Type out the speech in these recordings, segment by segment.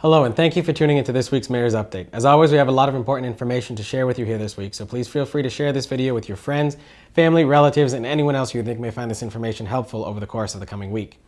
Hello, and thank you for tuning into this week's Mayor's Update. As always, we have a lot of important information to share with you here this week, so please feel free to share this video with your friends, family, relatives, and anyone else you think may find this information helpful over the course of the coming week.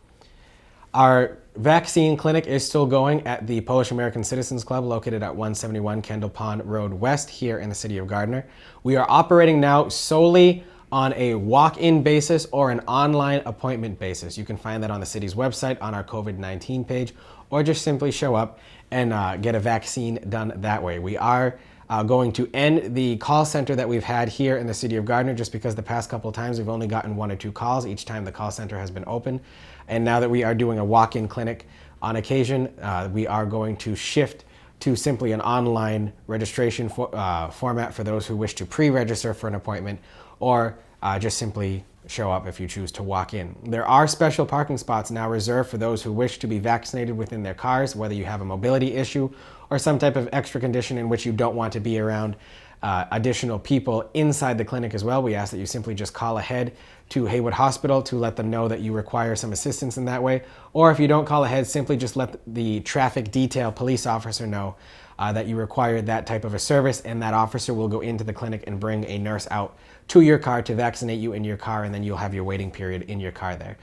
Our vaccine clinic is still going at the Polish American Citizens Club located at 171 Kendall Pond Road West here in the city of Gardner. We are operating now solely on a walk-in basis or an online appointment basis. You can find that on the city's website on our COVID-19 page, or just simply show up and get a vaccine done that way. We are going to end the call center that we've had here in the city of Gardner, just because the past couple of times we've only gotten 1 or 2 calls each time the call center has been open. And now that we are doing a walk-in clinic on occasion, we are going to shift to simply an online registration format for those who wish to pre-register for an appointment, or just simply show up if you choose to walk in. There are special parking spots now reserved for those who wish to be vaccinated within their cars, whether you have a mobility issue or some type of extra condition in which you don't want to be around additional people inside the clinic as well. We ask that you simply just call ahead to Haywood Hospital to let them know that you require some assistance in that way. Or if you don't call ahead, simply just let the traffic detail police officer know that you require that type of a service, and that officer will go into the clinic and bring a nurse out to your car to vaccinate you in your car, and then you'll have your waiting period in your car there.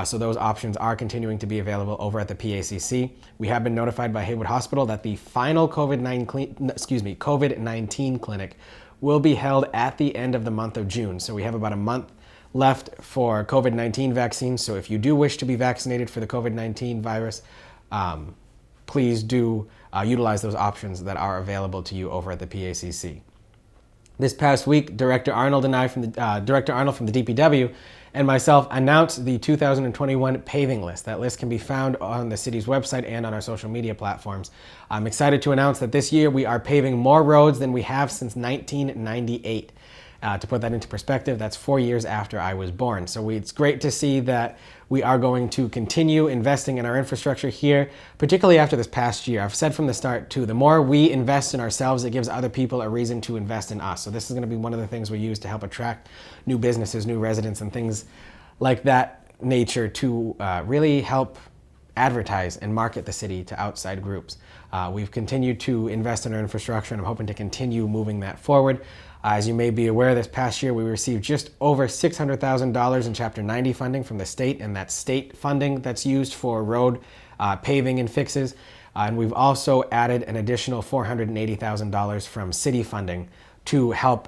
So those options are continuing to be available over at the PACC. We have been notified by Haywood Hospital that the final COVID-19 clinic will be held at the end of the month of June. So we have about a month left for COVID-19 vaccines. So if you do wish to be vaccinated for the COVID-19 virus, please do utilize those options that are available to you over at the PACC. This past week, Director Arnold from the DPW and myself announced the 2021 paving list. That list can be found on the city's website and on our social media platforms. I'm excited to announce that this year we are paving more roads than we have since 1998. To put that into perspective, that's 4 years after I was born. So it's great to see that we are going to continue investing in our infrastructure here, particularly after this past year. I've said from the start too, the more we invest in ourselves, it gives other people a reason to invest in us. So this is going to be one of the things we use to help attract new businesses, new residents, and things like that nature to really help advertise and market the city to outside groups. We've continued to invest in our infrastructure, and I'm hoping to continue moving that forward. As you may be aware, this past year we received just over $600,000 in Chapter 90 funding from the state, and that's state funding that's used for road paving and fixes. And we've also added an additional $480,000 from city funding to help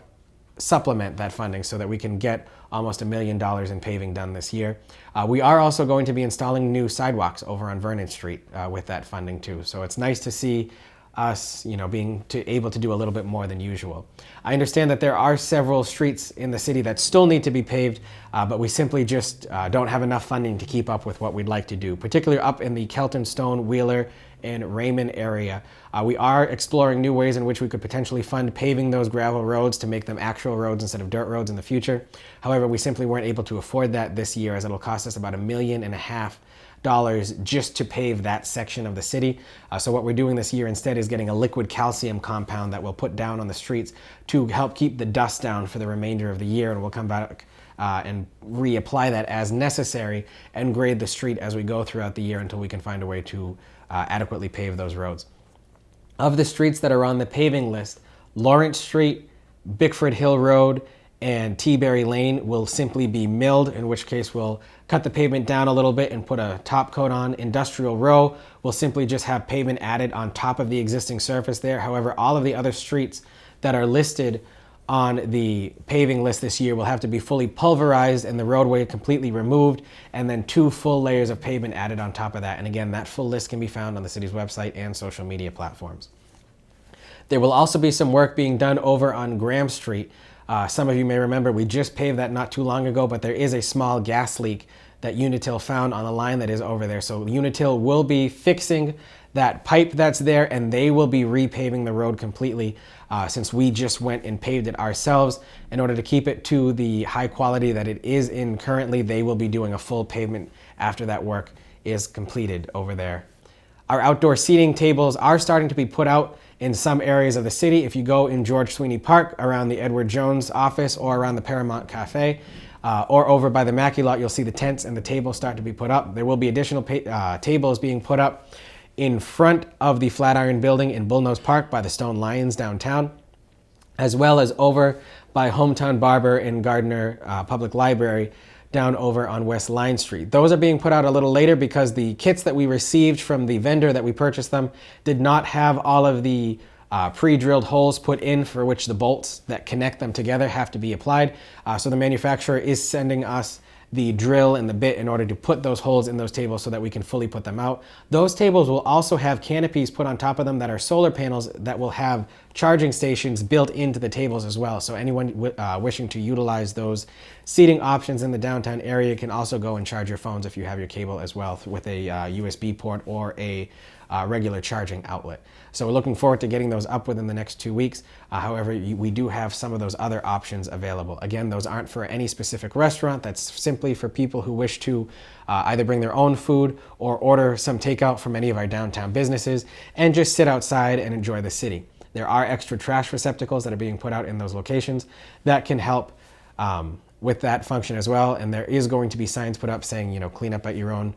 supplement that funding so that we can get almost $1 million in paving done this year. We are also going to be installing new sidewalks over on Vernon Street with that funding too. So it's nice to see us, being able to do a little bit more than usual. I understand that there are several streets in the city that still need to be paved, but we simply just don't have enough funding to keep up with what we'd like to do, particularly up in the Kelton, Stone, Wheeler, and Raymond area. We are exploring new ways in which we could potentially fund paving those gravel roads to make them actual roads instead of dirt roads in the future. However, we simply weren't able to afford that this year, as it'll cost us about $1.5 million just to pave that section of the city. So what we're doing this year instead is getting a liquid calcium compound that we'll put down on the streets to help keep the dust down for the remainder of the year, and we'll come back and reapply that as necessary and grade the street as we go throughout the year until we can find a way to adequately pave those roads. Of the streets that are on the paving list, Lawrence Street, Bickford Hill Road, and T-Berry Lane will simply be milled, in which case we'll cut the pavement down a little bit and put a top coat on. Industrial Row will simply just have pavement added on top of the existing surface there. However, all of the other streets that are listed on the paving list this year will have to be fully pulverized and the roadway completely removed, and then 2 full layers of pavement added on top of that. And again, that full list can be found on the city's website and social media platforms. There will also be some work being done over on Graham Street. Some of you may remember we just paved that not too long ago, but there is a small gas leak that Unitil found on the line that is over there. So Unitil will be fixing that pipe that's there, and they will be repaving the road completely since we just went and paved it ourselves. In order to keep it to the high quality that it is in currently, they will be doing a full pavement after that work is completed over there. Our outdoor seating tables are starting to be put out in some areas of the city. If you go in George Sweeney Park, around the Edward Jones office, or around the Paramount Cafe, or over by the Mackey lot, you'll see the tents and the tables start to be put up. There will be additional tables being put up in front of the Flatiron Building in Bullnose Park by the Stone Lions downtown, as well as over by Hometown Barber and Gardner Public Library down over on West Line Street. Those are being put out a little later because the kits that we received from the vendor that we purchased them did not have all of the pre-drilled holes put in for which the bolts that connect them together have to be applied. So the manufacturer is sending us the drill and the bit in order to put those holes in those tables so that we can fully put them out. Those tables will also have canopies put on top of them that are solar panels that will have charging stations built into the tables as well. So anyone wishing to utilize those seating options in the downtown area can also go and charge your phones if you have your cable as well with a USB port or a regular charging outlet. So we're looking forward to getting those up within the next 2 weeks. However, we do have some of those other options available. Again, those aren't for any specific restaurant. That's simply for people who wish to either bring their own food or order some takeout from any of our downtown businesses and just sit outside and enjoy the city. There are extra trash receptacles that are being put out in those locations that can help with that function as well. And there is going to be signs put up saying, you know, clean up at your own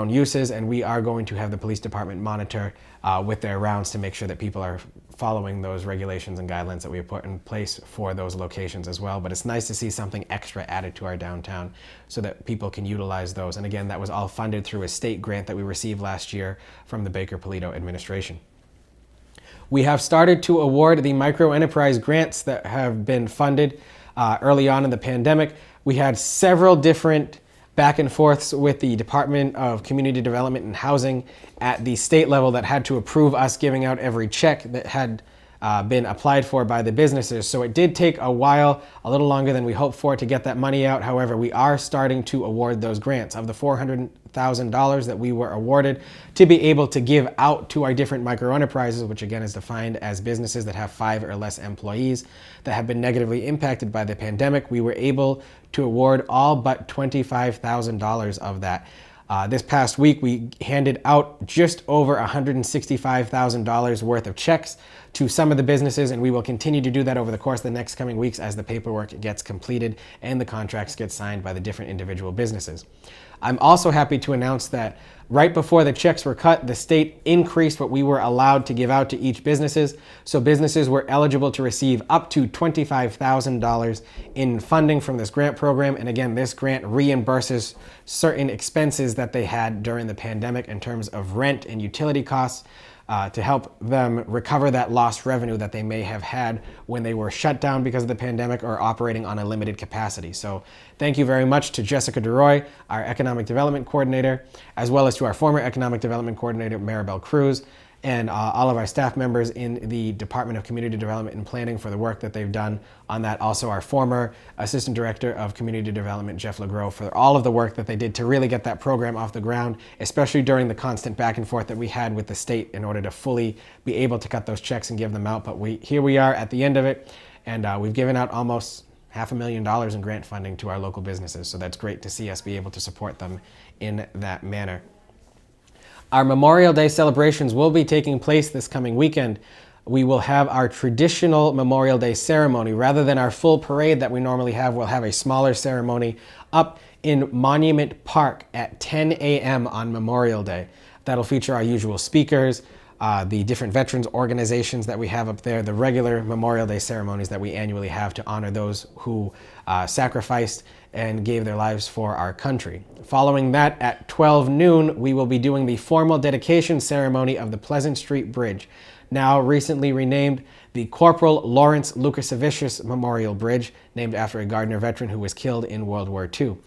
uses, and we are going to have the police department monitor with their rounds to make sure that people are following those regulations and guidelines that we have put in place for those locations as well. But it's nice to see something extra added to our downtown so that people can utilize those. And again, that was all funded through a state grant that we received last year from the Baker-Polito administration. We have started to award the micro enterprise grants that have been funded early on in the pandemic. We had several different back and forths with the Department of Community Development and Housing at the state level that had to approve us giving out every check that had been applied for by the businesses. So it did take a while, a little longer than we hoped for, to get that money out. However, we are starting to award those grants. Of the $400,000 that we were awarded to be able to give out to our different micro enterprises, which again is defined as businesses that have 5 or less employees that have been negatively impacted by the pandemic, we were able to award all but $25,000 of that. This past week, we handed out just over $165,000 worth of checks to some of the businesses, and we will continue to do that over the course of the next coming weeks as the paperwork gets completed and the contracts get signed by the different individual businesses. I'm also happy to announce that right before the checks were cut, the state increased what we were allowed to give out to each businesses. So businesses were eligible to receive up to $25,000 in funding from this grant program. And again, this grant reimburses certain expenses that they had during the pandemic in terms of rent and utility costs, to help them recover that lost revenue that they may have had when they were shut down because of the pandemic or operating on a limited capacity. So thank you very much to Jessica DeRoy, our Economic Development Coordinator, as well as to our former Economic Development Coordinator, Maribel Cruz, and all of our staff members in the Department of Community Development and Planning for the work that they've done on that. Also our former Assistant Director of Community Development, Jeff LeGros, for all of the work that they did to really get that program off the ground, especially during the constant back and forth that we had with the state in order to fully be able to cut those checks and give them out. But here we are at the end of it, and we've given out almost $500,000 in grant funding to our local businesses. So that's great to see us be able to support them in that manner. Our Memorial Day celebrations will be taking place this coming weekend. We will have our traditional Memorial Day ceremony. Rather than our full parade that we normally have, we'll have a smaller ceremony up in Monument Park at 10 a.m. on Memorial Day. That'll feature our usual speakers, the different veterans organizations that we have up there, the regular Memorial Day ceremonies that we annually have to honor those who sacrificed and gave their lives for our country. Following that, at 12 noon, we will be doing the formal dedication ceremony of the Pleasant Street Bridge, now recently renamed the Corporal Lawrence Lukasiewicz Memorial Bridge, named after a Gardner veteran who was killed in World War II.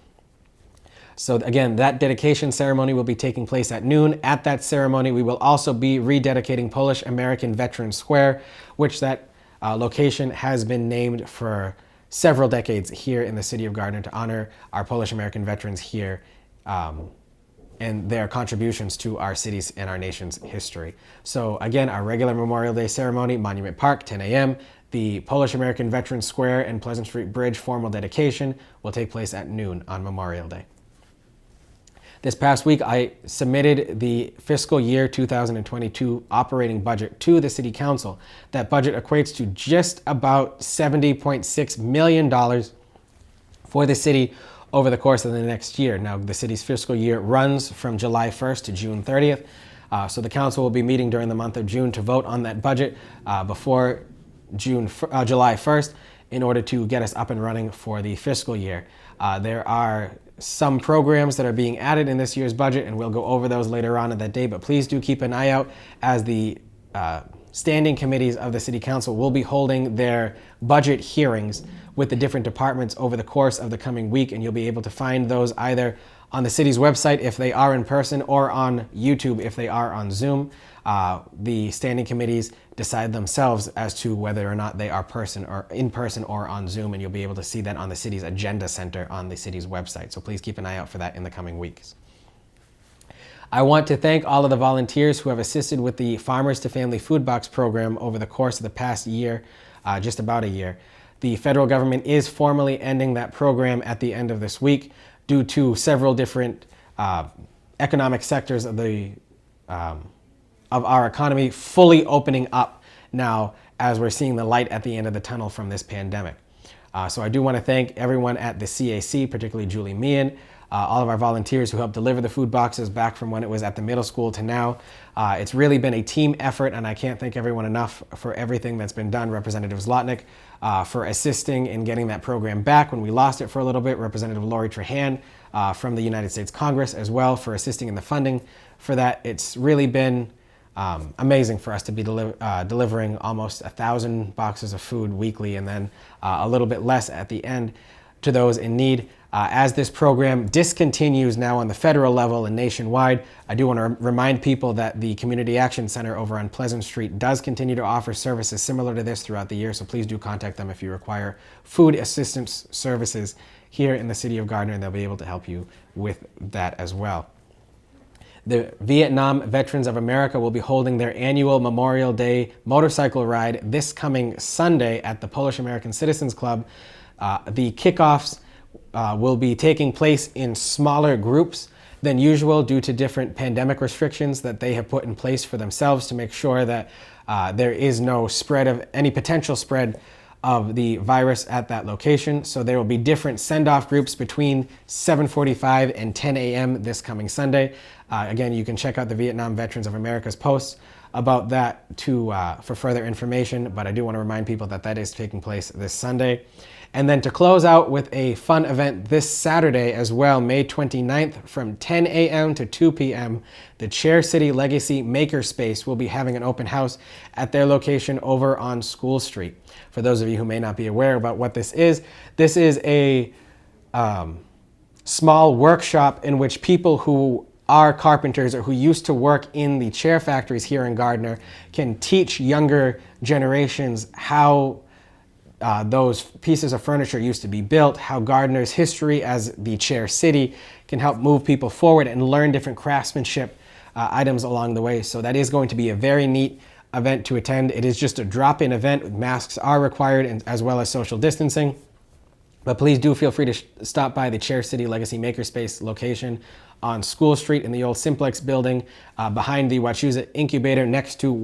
So again, that dedication ceremony will be taking place at noon. At that ceremony, we will also be rededicating Polish American Veterans Square, which that location has been named for several decades here in the city of Gardner to honor our Polish American veterans here and their contributions to our city's and our nation's history. So again, our regular Memorial Day ceremony, Monument Park, 10 a.m. The Polish American Veterans Square and Pleasant Street Bridge formal dedication will take place at noon on Memorial Day. This past week, I submitted the fiscal year 2022 operating budget to the City Council. That budget equates to just about $70.6 million for the city over the course of the next year. Now, the city's fiscal year runs from July 1st to June 30th. So the council will be meeting during the month of June to vote on that budget before July 1st in order to get us up and running for the fiscal year. There are some programs that are being added in this year's budget, and we'll go over those later on in that day, but please do keep an eye out as the standing committees of the City Council will be holding their budget hearings with the different departments over the course of the coming week, and you'll be able to find those either on the city's website if they are in person or on YouTube if they are on Zoom. The standing committees decide themselves as to whether or not they are in person or on Zoom, and you'll be able to see that on the city's agenda center on the city's website. So please keep an eye out for that in the coming weeks. I want to thank all of the volunteers who have assisted with the Farmers to Family Food Box program over the course of the past year, just about a year. The federal government is formally ending that program at the end of this week due to several different economic sectors of our economy fully opening up now as we're seeing the light at the end of the tunnel from this pandemic. So I do want to thank everyone at the CAC, particularly Julie Meehan, all of our volunteers who helped deliver the food boxes back from when it was at the middle school to now. It's really been a team effort, and I can't thank everyone enough for everything that's been done. Representative Zlotnick for assisting in getting that program back when we lost it for a little bit. Representative Lori Trahan from the United States Congress as well for assisting in the funding for that. It's really been amazing for us to be delivering almost 1,000 boxes of food weekly, and then a little bit less at the end to those in need. As this program discontinues now on the federal level and nationwide, I do want to remind people that the Community Action Center over on Pleasant Street does continue to offer services similar to this throughout the year, so please do contact them if you require food assistance services here in the city of Gardner, and they'll be able to help you with that as well. The Vietnam Veterans of America will be holding their annual Memorial Day motorcycle ride this coming Sunday at the Polish American Citizens Club. The kickoffs will be taking place in smaller groups than usual due to different pandemic restrictions that they have put in place for themselves to make sure that there is no spread of any potential spread of the virus at that location. So there will be different send-off groups between 7:45 and 10 a.m. this coming Sunday. Again, you can check out the Vietnam Veterans of America's posts about that for further information, but I do want to remind people that that is taking place this Sunday. And then to close out with a fun event this Saturday as well, May 29th from 10 a.m. to 2 p.m., the Chair City Legacy Makerspace will be having an open house at their location over on School Street. For those of you who may not be aware about what this is a small workshop in which people who are carpenters or who used to work in the chair factories here in Gardner can teach younger generations how those pieces of furniture used to be built, how Gardner's history as the chair city can help move people forward and learn different craftsmanship items along the way. So that is going to be a very neat event to attend. It is just a drop-in event. Masks are required, and as well as social distancing. But please do feel free to stop by the Chair City Legacy Makerspace location on School Street in the old Simplex building behind the Wachusett Incubator next to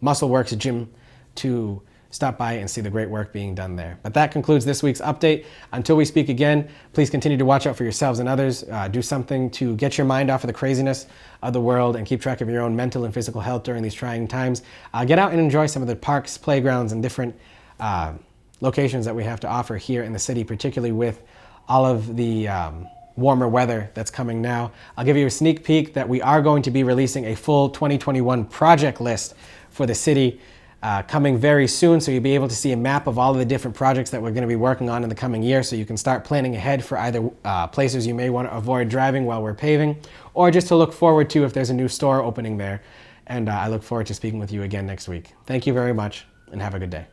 MuscleWorks Gym to stop by and see the great work being done there. But that concludes this week's update. Until we speak again, please continue to watch out for yourselves and others. Do something to get your mind off of the craziness of the world and keep track of your own mental and physical health during these trying times. Get out and enjoy some of the parks, playgrounds, and different locations that we have to offer here in the city, particularly with all of the warmer weather that's coming now. I'll give you a sneak peek that we are going to be releasing a full 2021 project list for the city coming very soon, so you'll be able to see a map of all of the different projects that we're going to be working on in the coming year, so you can start planning ahead for either places you may want to avoid driving while we're paving, or just to look forward to if there's a new store opening there. And I look forward to speaking with you again next week. Thank you very much, and have a good day.